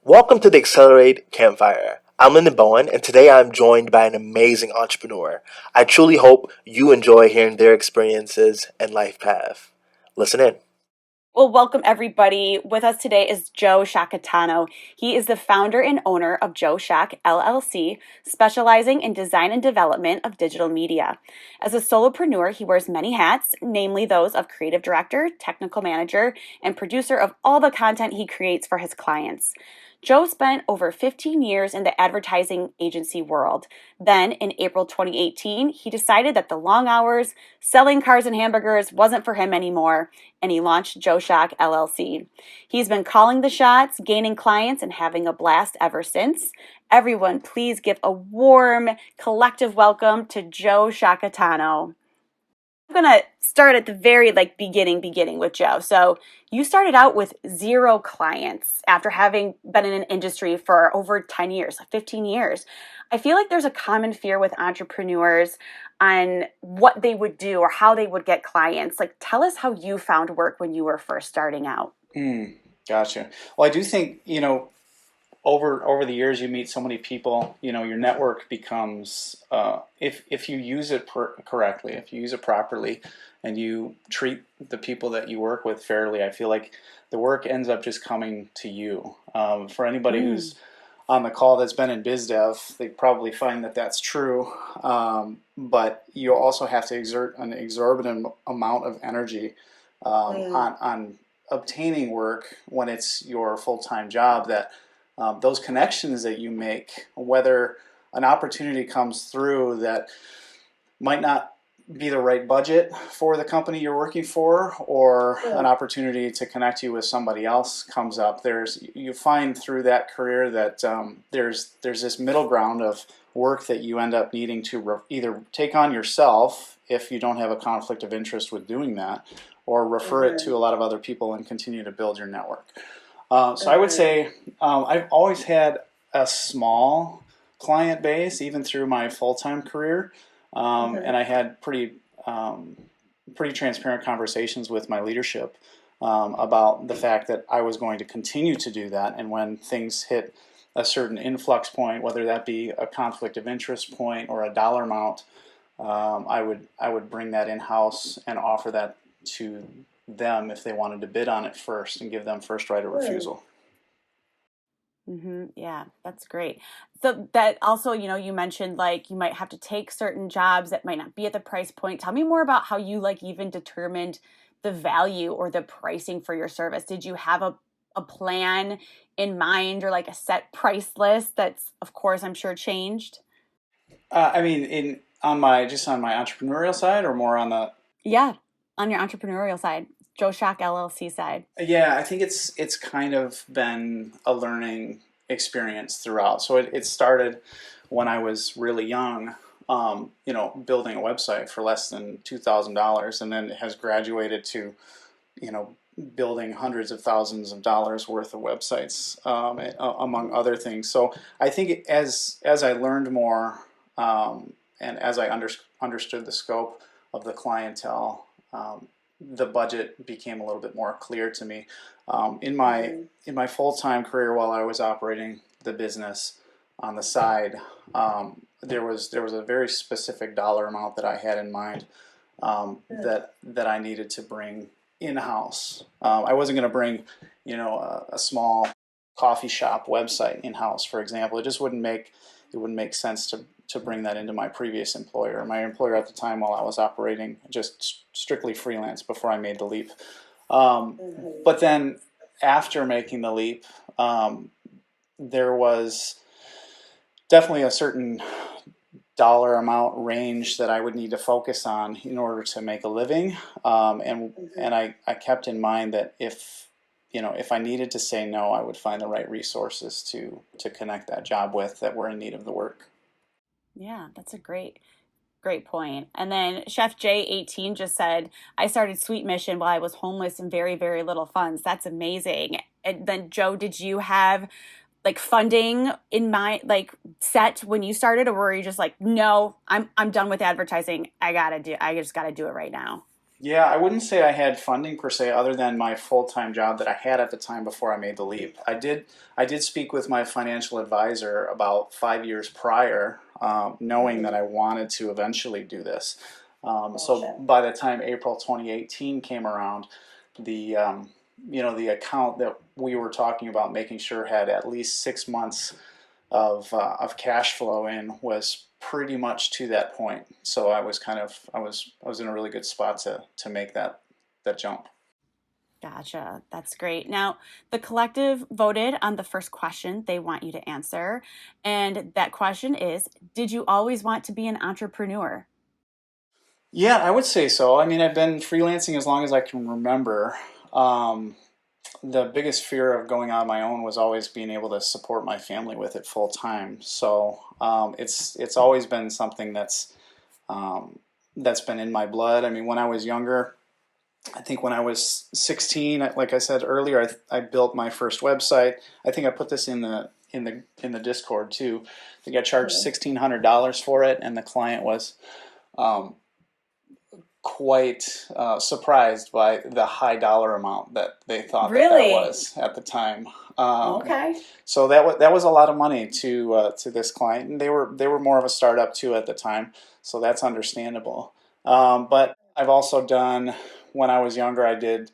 Welcome to the Accelerate Campfire. I'm Lyndon Bowen, and today I'm joined by an amazing entrepreneur. I truly hope you enjoy hearing their experiences and life path. Listen in. Well, welcome everybody. With us today is Joe Sciacchitano. He is the founder and owner of Joe Sciac LLC, specializing in design and development of digital media. As a solopreneur, he wears many hats, namely those of creative director, technical manager, and producer of all the content he creates for his clients. Joe spent over 15 years in the advertising agency world. Then, in April 2018, he decided that the long hours, selling cars and hamburgers wasn't for him anymore, and he launched Joe Sciac LLC. He's been calling the shots, gaining clients, and having a blast ever since. Everyone, please give a warm, collective welcome to Joe Sciacchitano. I'm going to start at the very beginning with Joe. So you started out with 0 clients after having been in an industry for over 10 years, 15 years. I feel like there's a common fear with entrepreneurs on what they would do or how they would get clients. Tell us how you found work when you were first starting out. Gotcha. Well, I do think, over the years you meet so many people, your network becomes, if you use it correctly, if you use it properly, and you treat the people that you work with fairly, I feel like the work ends up just coming to you. For anybody who's on the call that's been in biz dev, they probably find that that's true. But you also have to exert an exorbitant amount of energy on obtaining work when it's your full-time job, that those connections that you make, whether an opportunity comes through that might not be the right budget for the company you're working for, or an opportunity to connect you with somebody else comes up, you find through that career that there's this middle ground of work that you end up needing to either take on yourself if you don't have a conflict of interest with doing that, or refer it to a lot of other people and continue to build your network. So I would say I've always had a small client base, even through my full-time career, and I had pretty transparent conversations with my leadership about the fact that I was going to continue to do that, and when things hit a certain influx point, whether that be a conflict of interest point or a dollar amount, I would bring that in-house and offer that to them if they wanted to bid on it first, and give them first right of refusal. Yeah, that's great. So that also, you mentioned you might have to take certain jobs that might not be at the price point. Tell me more about how you even determined the value or the pricing for your service. Did you have a plan in mind, or a set price list that's, of course, I'm sure changed? I mean, on my entrepreneurial side, or more on the on your entrepreneurial side, Joe Sciac LLC side. Yeah, I think it's kind of been a learning experience throughout. So it started when I was really young, building a website for less than $2,000, and then it has graduated to, building hundreds of thousands of dollars worth of websites, among other things. So I think as I learned more, and as I understood the scope of the clientele, the budget became a little bit more clear to me. In my full-time career, while I was operating the business on the side, there was a very specific dollar amount that I had in mind, that I needed to bring in-house. I wasn't going to bring, a small coffee shop website in-house, for example. It wouldn't make sense to bring that into my previous employer. My employer at the time, while I was operating just strictly freelance before I made the leap. But then after making the leap, there was definitely a certain dollar amount range that I would need to focus on in order to make a living. And I kept in mind that if I needed to say no, I would find the right resources to connect that job with that were in need of the work. Yeah, that's a great point. And then Chef J18 just said, I started Sweet Mission while I was homeless and very, very little funds. That's amazing. And then Joe, did you have funding in mind, set when you started, or were you just no, I'm done with advertising. I just gotta do it right now? Yeah, I wouldn't say I had funding per se, other than my full-time job that I had at the time before I made the leap. I did speak with my financial advisor about 5 years prior, knowing that I wanted to eventually do this. So by the time April 2018 came around, the the account that we were talking about making sure had at least 6 months of cash flow in was pretty much to that point. So I was in a really good spot to make that jump. Gotcha. That's great. Now, the collective voted on the first question they want you to answer. And that question is, did you always want to be an entrepreneur? Yeah, I would say so. I mean, I've been freelancing as long as I can remember. Um, the biggest fear of going on my own was always being able to support my family with it full time. So it's always been something um, that's been in my blood. I mean, when I was younger, I think when I was 16, like I said earlier, I built my first website. I think I put this in the Discord too. I think I charged $1,600 for it, and the client was um, quite surprised by the high dollar amount that they thought that Really? was at the time. Um, Okay. so that was a lot of money to this client, and they were more of a startup too at the time, so that's understandable. But I've also done when I was younger. I did.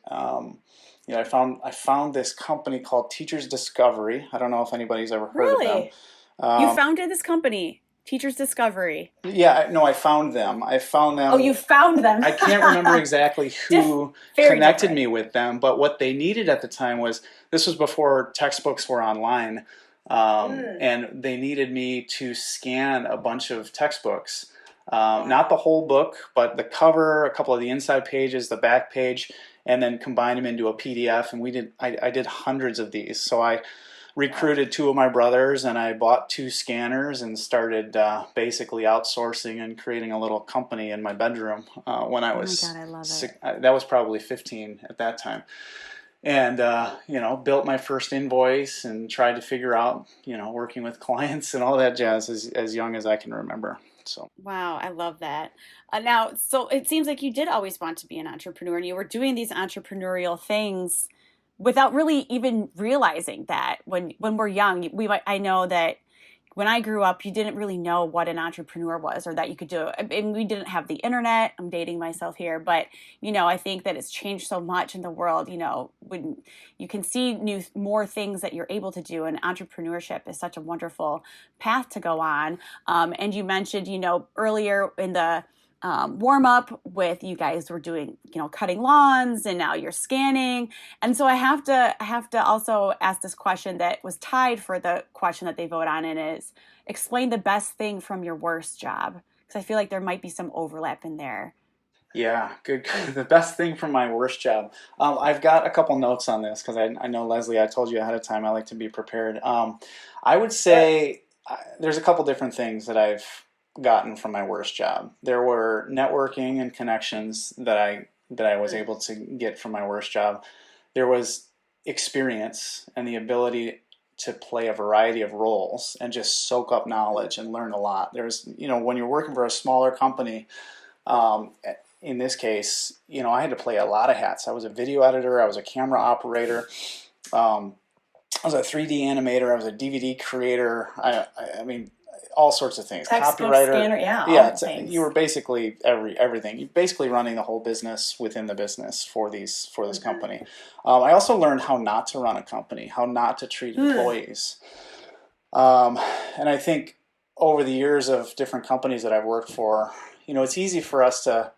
I found this company called Teachers Discovery. I don't know if anybody's ever heard of them. Really? You Um, founded this company, Teachers Discovery. yeah, no, I found them. I found Oh, them. you found them. I can't remember exactly who Very connected different. me with them, but what they needed at the time was this was before textbooks were online, and they needed me to scan a bunch of textbooks. Not the whole book, but the cover, a couple of the inside pages, the back page, and then combine them into a PDF. And I did hundreds of these. So I recruited two of my brothers, and I bought two scanners and started basically outsourcing and creating a little company in my bedroom when I Oh my was God, I love it. six, that was probably 15 at that time. And built my first invoice and tried to figure out working with clients and all that jazz as young as I can remember. So Wow, I love that. Now, so it seems like you did always want to be an entrepreneur and you were doing these entrepreneurial things without really even realizing that when we're young, I know that when I grew up, you didn't really know what an entrepreneur was or that you could do it. And we didn't have the internet. I'm dating myself here, but I think that it's changed so much in the world. When you can see more things that you're able to do, and entrepreneurship is such a wonderful path to go on. And you mentioned, earlier in the warm up with you guys were doing, cutting lawns, and now you're scanning. And so I have to also ask this question that was tied for the question that they vote on, and is explain the best thing from your worst job, because I feel like there might be some overlap in there. yeah, good. The best thing from my worst job. I've got a couple notes on this because I know, Leslie, I told you ahead of time I like to be prepared. I would say there's a couple different things that I've gotten from my worst job. There were networking and connections that I was able to get from my worst job. There was experience and the ability to play a variety of roles and just soak up knowledge and learn a lot. When you're working for a smaller company, um, in this case, I had to play a lot of hats. I was a video editor, I was a camera operator, um, I was a 3D animator, I was a DVD creator. I mean, all sorts of things. Textbook Copywriter. scanner, yeah, all Yeah, the you things. were basically everything. You're basically running the whole business within the business for this company. I also learned how not to run a company, how not to treat employees. Um, and I think over the years of different companies that I've worked for, it's easy for us to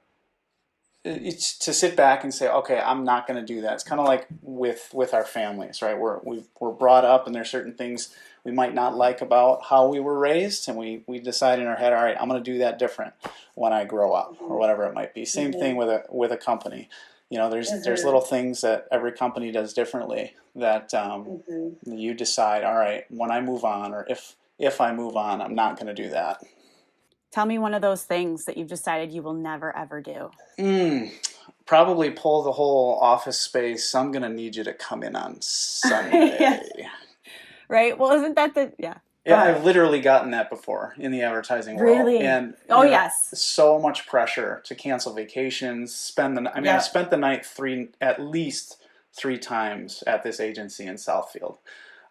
sit back and say, okay, I'm not going to do that. It's kind of like with our families, right? We're brought up, and there's certain things we might not like about how we were raised, and we decide in our head, all right, I'm going to do that different when I grow up, or whatever it might be. Same thing with a company. There's little things that every company does differently that you decide, all right, when I move on, or if I move on, I'm not going to do that. Tell me one of those things that you've decided you will never ever do. Mm, probably pull the whole office space. I'm gonna need you to come in on Yes. Sunday. Right. Well, isn't that the yeah? Go Yeah, ahead. I've literally gotten that before in the advertising world, Really? and Oh, yes. so much pressure to cancel vacations, I Yep. spent the night at least 3 times at this agency in Southfield,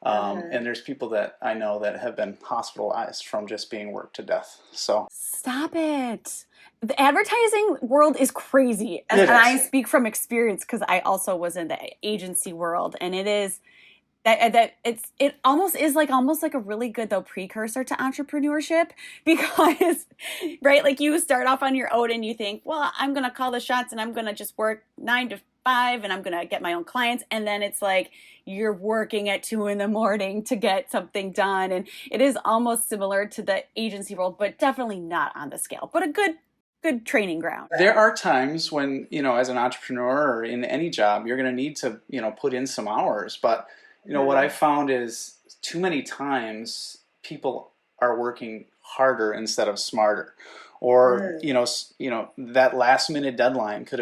and there's people that I know that have been hospitalized from just being worked to death. So Stop it. The advertising world is crazy. And, it and I is. speak from experience because I also was in the agency world, and it is it almost is like almost like a really good though precursor to entrepreneurship because right, like you start off on your own and you think, well, I'm gonna call the shots and I'm gonna just work 9 to 5 and I'm gonna get my own clients, and then it's like you're working at 2 in the morning to get something done, and it is almost similar to the agency world, but definitely not on the scale, but a good training ground. There are times when, as an entrepreneur or in any job, you're going to need to, put in some hours. But, what I found is too many times people are working harder instead of smarter. Or, that last minute deadline could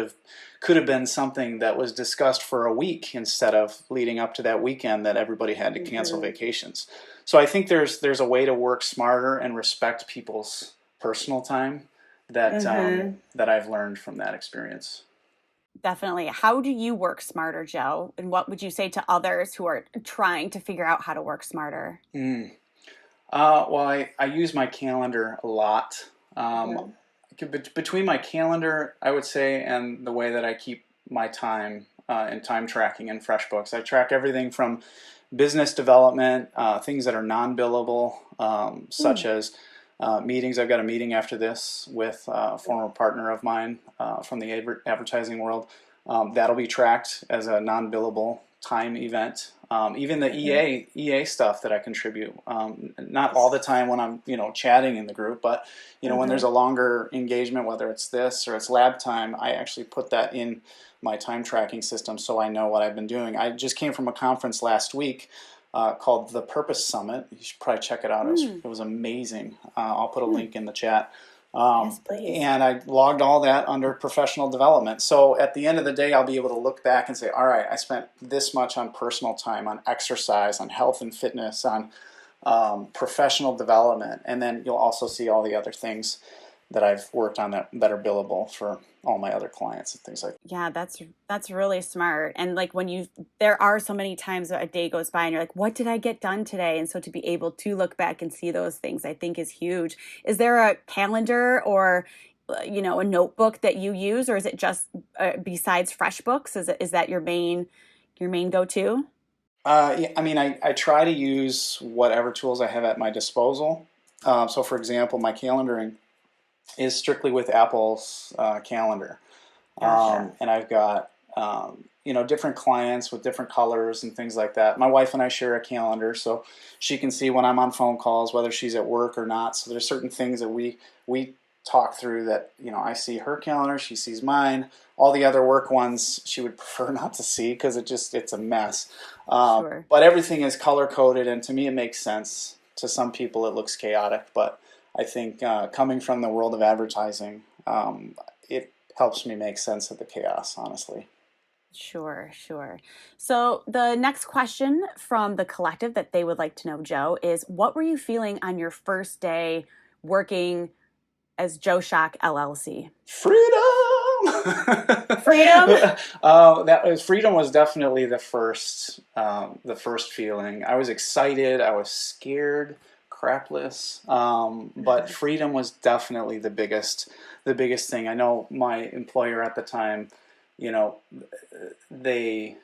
have been something that was discussed for a week instead of leading up to that weekend that everybody had to cancel vacations. So I think there's a way to work smarter and respect people's personal time that I've learned from that experience. Definitely. How do you work smarter, Joe? And what would you say to others who are trying to figure out how to work smarter? Well, I use my calendar a lot. Between my calendar, I would say, and the way that I keep my time and time tracking in FreshBooks, I track everything from business development, things that are non-billable, such as meetings. I've got a meeting after this with a former partner of mine from the advertising world. That'll be tracked as a non-billable time event. Even the EA stuff that I contribute, not all the time when I'm chatting in the group, but when there's a longer engagement, whether it's this or it's lab time, I actually put that in my time tracking system so I know what I've been doing. I just came from a conference last week called the Purpose Summit. You should probably check it out. It was amazing. I'll put a link in the chat. Yes, please. And I logged all that under professional development. So at the end of the day, I'll be able to look back and say, all right, I spent this much on personal time, on exercise, on health and fitness, on professional development. And then you'll also see all the other things that I've worked on that are billable for all my other clients and things like that. Yeah, that's really smart. And like there are so many times that a day goes by and you're like, what did I get done today? And so to be able to look back and see those things, I think is huge. Is there a calendar or a notebook that you use, or is it just besides FreshBooks? Is that your main go-to? Yeah, I try to use whatever tools I have at my disposal. So for example, my calendaring is strictly with Apple's calendar. Gotcha. And I've got, different clients with different colors and things like that. My wife and I share a calendar, so she can see when I'm on phone calls, whether she's at work or not. So there's certain things that we talk through that, I see her calendar, she sees mine. All the other work ones she would prefer not to see because it's a mess. Sure. But everything is color coded, and to me it makes sense. To some people it looks chaotic, but I think coming from the world of advertising, it helps me make sense of the chaos, honestly. Sure. So the next question from the collective that they would like to know, Joe, is what were you feeling on your first day working as Joe Sciacchitano LLC? Freedom! Freedom? Freedom was definitely the first feeling. I was excited. I was scared, crapless. But freedom was definitely the biggest thing. I know my employer at the time, they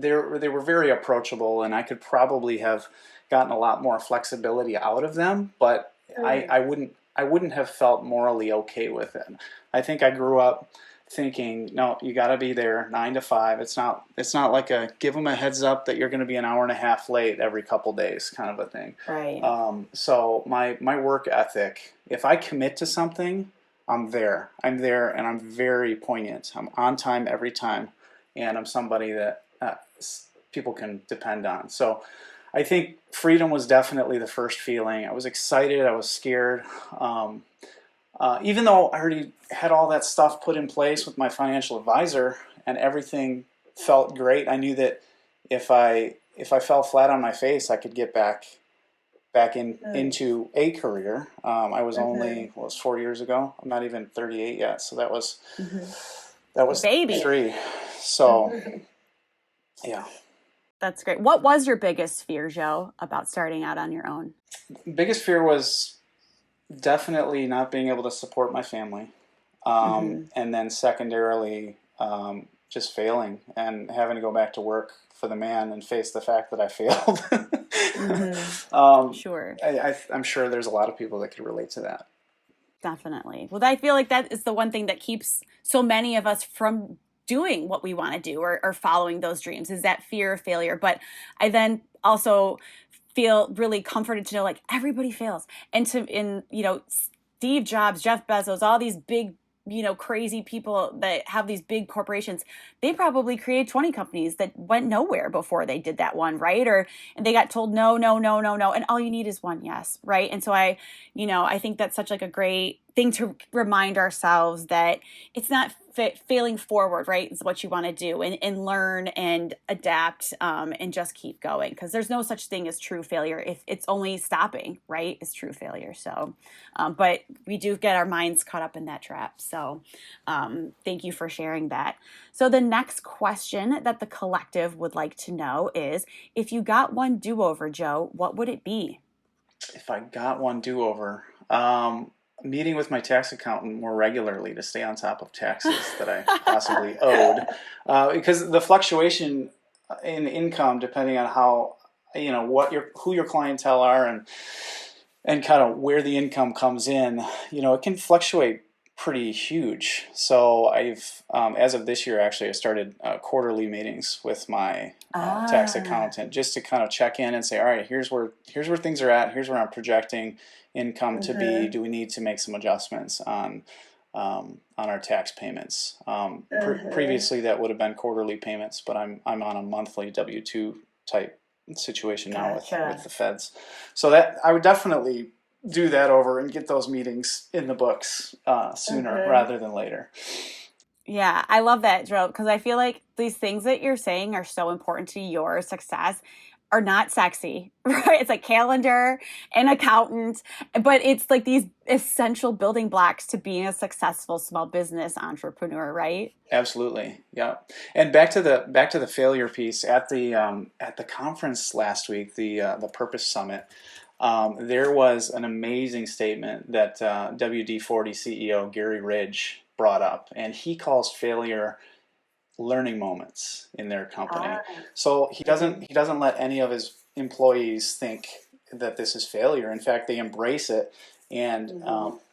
were very approachable, and I could probably have gotten a lot more flexibility out of them, but I wouldn't have felt morally okay with it. I think I grew up thinking, no, you got to be there 9 to 5. It's not like a give them a heads up that you're going to be an hour and a half late every couple days kind of a thing. Right. So my work ethic, if I commit to something, I'm there, and I'm very poignant. I'm on time every time, and I'm somebody that people can depend on. So I think freedom was definitely the first feeling. I was excited. I was scared. Even though I already had all that stuff put in place with my financial advisor and everything felt great, I knew that if I if I fell flat on my face, I could get back into a career. I was only, what was 4 years ago? I'm not even 38 yet. So that was Baby. 3. So yeah. That's great. What was your biggest fear, Joe, about starting out on your own? Biggest fear was definitely not being able to support my family. And then secondarily, just failing and having to go back to work for the man and face the fact that I failed. Sure. I'm sure there's a lot of people that could relate to that. Definitely. Well, I feel like that is the one thing that keeps so many of us from doing what we want to do or following those dreams, is that fear of failure. But I then also feel really comforted to know, like, everybody fails. And Steve Jobs, Jeff Bezos, all these big, crazy people that have these big corporations, they probably created 20 companies that went nowhere before they did that one, right? And they got told no, no, no, no, no. And all you need is one yes, right? And so I think that's such like a great thing to remind ourselves that it's not failing forward, right? Is what you want to do, and learn and adapt, and just keep going, because there's no such thing as true failure. If it's only stopping, right, is true failure. So, but we do get our minds caught up in that trap. So thank you for sharing that. So the next question that the collective would like to know is, if you got one do-over, Joe, what would it be? If I got one do-over, meeting with my tax accountant more regularly to stay on top of taxes that I possibly owed, because the fluctuation in income, depending on how, who your clientele are, and kind of where the income comes in, it can fluctuate pretty huge. So I've, as of this year, actually, I started quarterly meetings with my tax accountant, just to kind of check in and say, all right, here's where things are at. Here's where I'm projecting income to be. Do we need to make some adjustments on our tax payments? Previously, that would have been quarterly payments, but I'm on a monthly W-2 type situation now with the feds. So that I would definitely do that over and get those meetings in the books sooner rather than later. Yeah, I love that, Joe, because I feel like these things that you're saying are so important to your success are not sexy, right? It's like calendar and accountant, but it's like these essential building blocks to being a successful small business entrepreneur, right? Absolutely, yeah. And back to the failure piece at the conference last week, the Purpose Summit. There was an amazing statement that WD-40 CEO Gary Ridge brought up, and he calls failure learning moments in their company. So he doesn't let any of his employees think that this is failure. In fact, they embrace it, and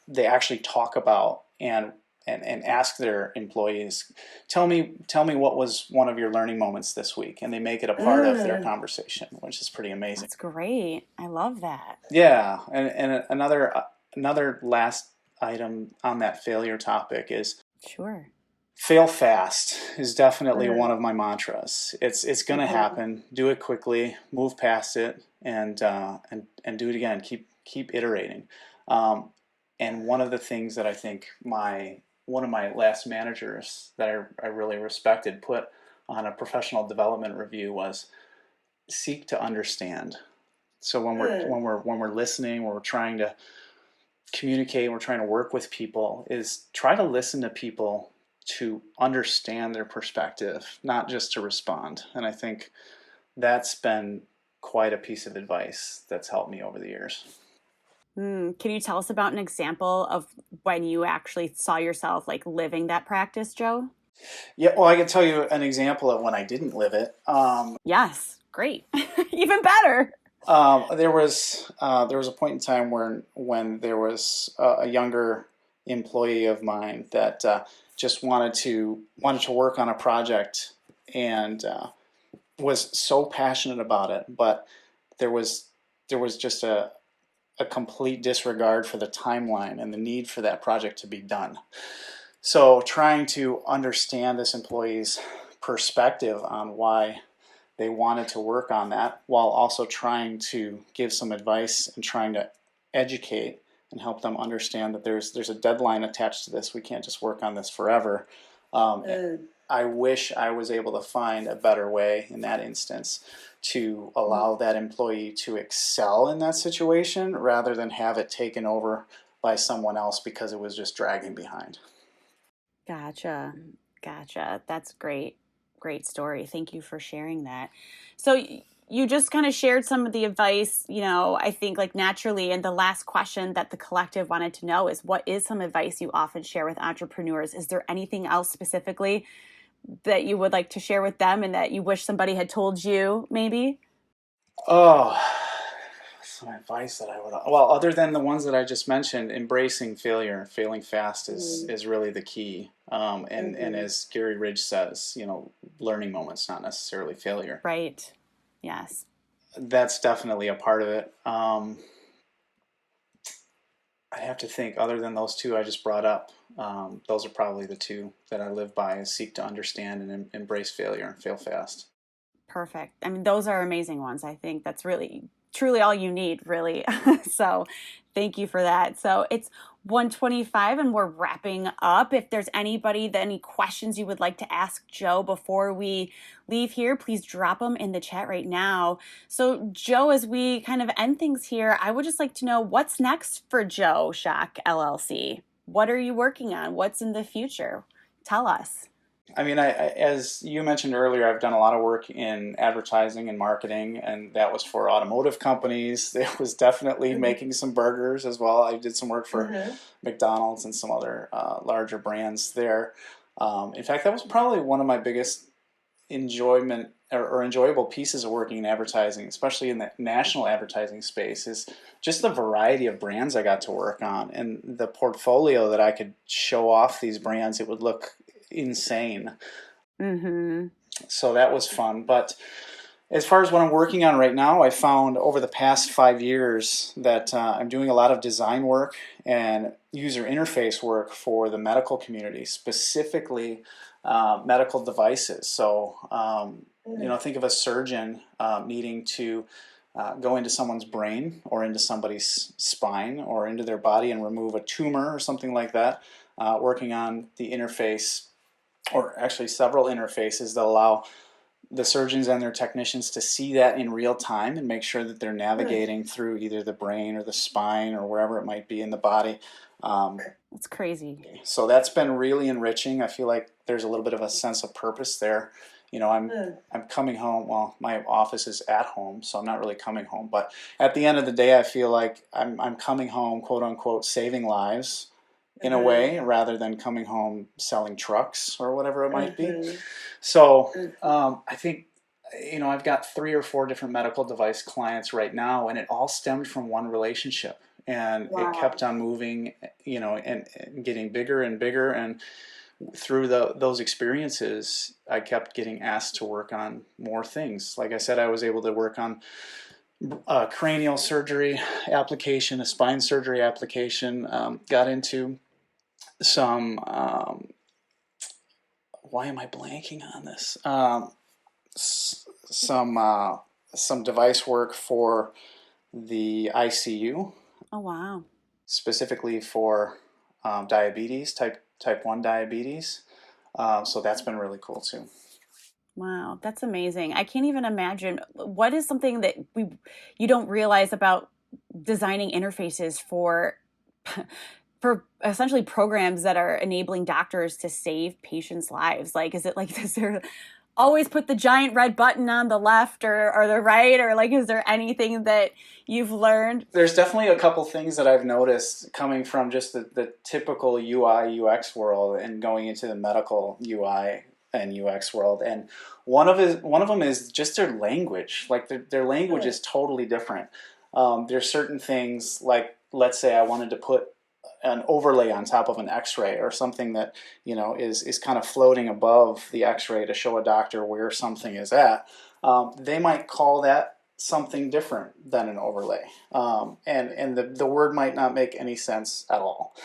they actually talk about and ask their employees, tell me what was one of your learning moments this week, and they make it a part of their conversation, which is pretty amazing. That's great. I love that. Yeah, and another last item on that failure topic is sure. Fail fast is definitely one of my mantras. It's going to happen. Do it quickly, move past it, and do it again. Keep iterating. And one of the things that I think one of my last managers that I really respected put on a professional development review was seek to understand. So when we're listening, when we're trying to communicate, we're trying to work with people, is try to listen to people to understand their perspective, not just to respond. And I think that's been quite a piece of advice that's helped me over the years. Can you tell us about an example of when you actually saw yourself like living that practice, Joe? Yeah, well, I can tell you an example of when I didn't live it. Yes, great. Even better. There was a point in time when there was a younger employee of mine that just wanted to work on a project and was so passionate about it, but there was just a complete disregard for the timeline and the need for that project to be done. So trying to understand this employee's perspective on why they wanted to work on that, while also trying to give some advice and trying to educate and help them understand that there's a deadline attached to this. We can't just work on this forever. I wish I was able to find a better way in that instance to allow that employee to excel in that situation rather than have it taken over by someone else because it was just dragging behind. Gotcha. Gotcha. That's great. Great story. Thank you for sharing that. So you just kind of shared some of the advice, I think like naturally. And the last question that the collective wanted to know is, what is some advice you often share with entrepreneurs? Is there anything else specifically that you would like to share with them and that you wish somebody had told you maybe? Oh, some advice that I would, well, other than the ones that I just mentioned, embracing failure, failing fast is really the key. And as Gary Ridge says, learning moments, not necessarily failure. Right. Yes. That's definitely a part of it. I have to think, other than those two I just brought up, those are probably the two that I live by, is seek to understand and embrace failure and fail fast. Perfect. I mean, those are amazing ones. I think that's really, truly all you need, really. So thank you for that. So it's 1:25 and we're wrapping up. If there's any questions you would like to ask Joe before we leave here, please drop them in the chat right now. So Joe, as we kind of end things here, I would just like to know what's next for Joe Sciacchitano LLC. What are you working on? What's in the future? Tell us. I mean, as you mentioned earlier, I've done a lot of work in advertising and marketing, and that was for automotive companies. It was definitely making some burgers as well. I did some work for McDonald's and some other larger brands there. In fact, that was probably one of my biggest enjoyment or enjoyable pieces of working in advertising, especially in the national advertising space, is just the variety of brands I got to work on and the portfolio that I could show off these brands. It would look insane. So that was fun. But as far as what I'm working on right now, I found over the past 5 years that I'm doing a lot of design work and user interface work for the medical community, specifically medical devices. So, think of a surgeon needing to go into someone's brain or into somebody's spine or into their body and remove a tumor or something like that, working on the interface, or actually several interfaces that allow the surgeons and their technicians to see that in real time and make sure that they're navigating through either the brain or the spine or wherever it might be in the body. That's crazy. So that's been really enriching. I feel like there's a little bit of a sense of purpose there. I'm coming home. Well, my office is at home, so I'm not really coming home. But at the end of the day, I feel like I'm coming home, quote unquote, saving lives in a way, rather than coming home selling trucks or whatever it might be. So I think, I've got 3 or 4 different medical device clients right now, and it all stemmed from one relationship. And it kept on moving, and getting bigger and bigger. And through those experiences, I kept getting asked to work on more things. Like I said, I was able to work on a cranial surgery application, a spine surgery application, got into some, why am I blanking on this? Some device work for the ICU. Oh, wow. Specifically for diabetes, type 1 diabetes. So that's been really cool too. Wow, that's amazing. I can't even imagine what is something that you don't realize about designing interfaces for essentially programs that are enabling doctors to save patients' lives. Like, is there always put the giant red button on the left or the right, or is there anything that you've learned? There's definitely a couple things that I've noticed coming from just the typical UI UX world and going into the medical UI and UX world. And one of them is just their language. Like their language is totally different. There's certain things, like, let's say I wanted to put an overlay on top of an x-ray or something that is kind of floating above the x-ray to show a doctor where something is at. They might call that something different than an overlay, and the word might not make any sense at all.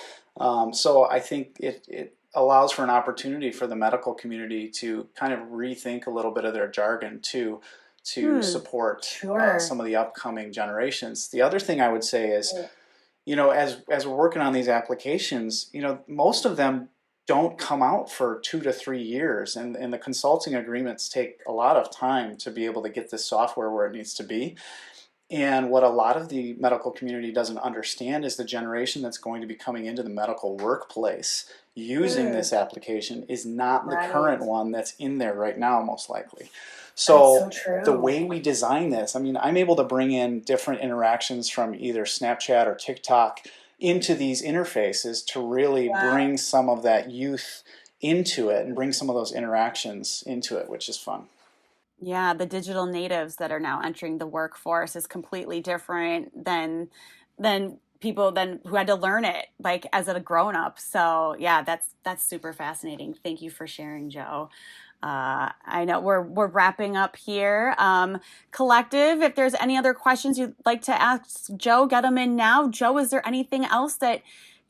So I think it allows for an opportunity for the medical community to kind of rethink a little bit of their jargon to support some of the upcoming generations. The other thing I would say is, as we're working on these applications, most of them don't come out for 2 to 3 years, and the consulting agreements take a lot of time to be able to get this software where it needs to be. And what a lot of the medical community doesn't understand is the generation that's going to be coming into the medical workplace using this application is not the current one that's in there right now, most likely. So the way we design this, I mean, I'm able to bring in different interactions from either Snapchat or TikTok into these interfaces to really bring some of that youth into it and bring some of those interactions into it, which is fun. Yeah, the digital natives that are now entering the workforce is completely different than people then who had to learn it like as a grown up. So yeah, that's super fascinating. Thank you for sharing, Joe. I know we're wrapping up here. Collective, if there's any other questions you'd like to ask Joe, get them in now. Joe, is there anything else that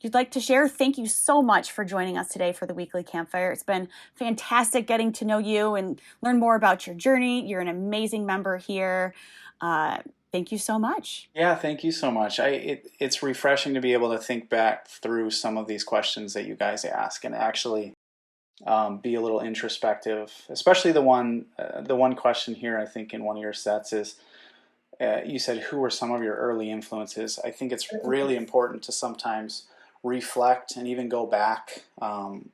you'd like to share? Thank you so much for joining us today for the Weekly Campfire. It's been fantastic getting to know you and learn more about your journey. You're an amazing member here. Thank you so much. Yeah, thank you so much. It's refreshing to be able to think back through some of these questions that you guys ask and actually be a little introspective, especially the one question here, I think in one of your sets is, you said, who were some of your early influences? I think it's really important to sometimes reflect and even go back and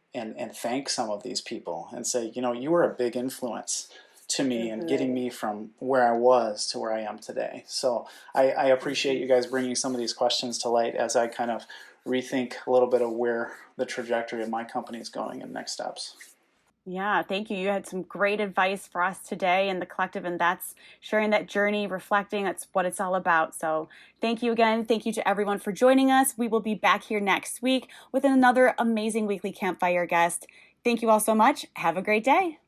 thank some of these people and say, you were a big influence to me and getting me from where I was to where I am today. So I appreciate you guys bringing some of these questions to light as I kind of rethink a little bit of where the trajectory of my company is going and next steps. Yeah, thank you. You had some great advice for us today in the collective, and that's sharing that journey, reflecting. That's what it's all about. So thank you again. Thank you to everyone for joining us. We will be back here next week with another amazing Weekly Campfire guest. Thank you all so much. Have a great day.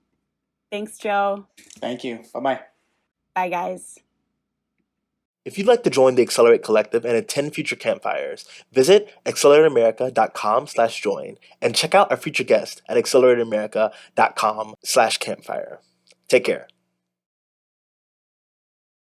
Thanks, Joe. Thank you. Bye-bye. Bye, guys. If you'd like to join the Accelerate Collective and attend future campfires, visit accelerateamerica.com/join and check out our future guest at accelerateamerica.com/campfire. Take care.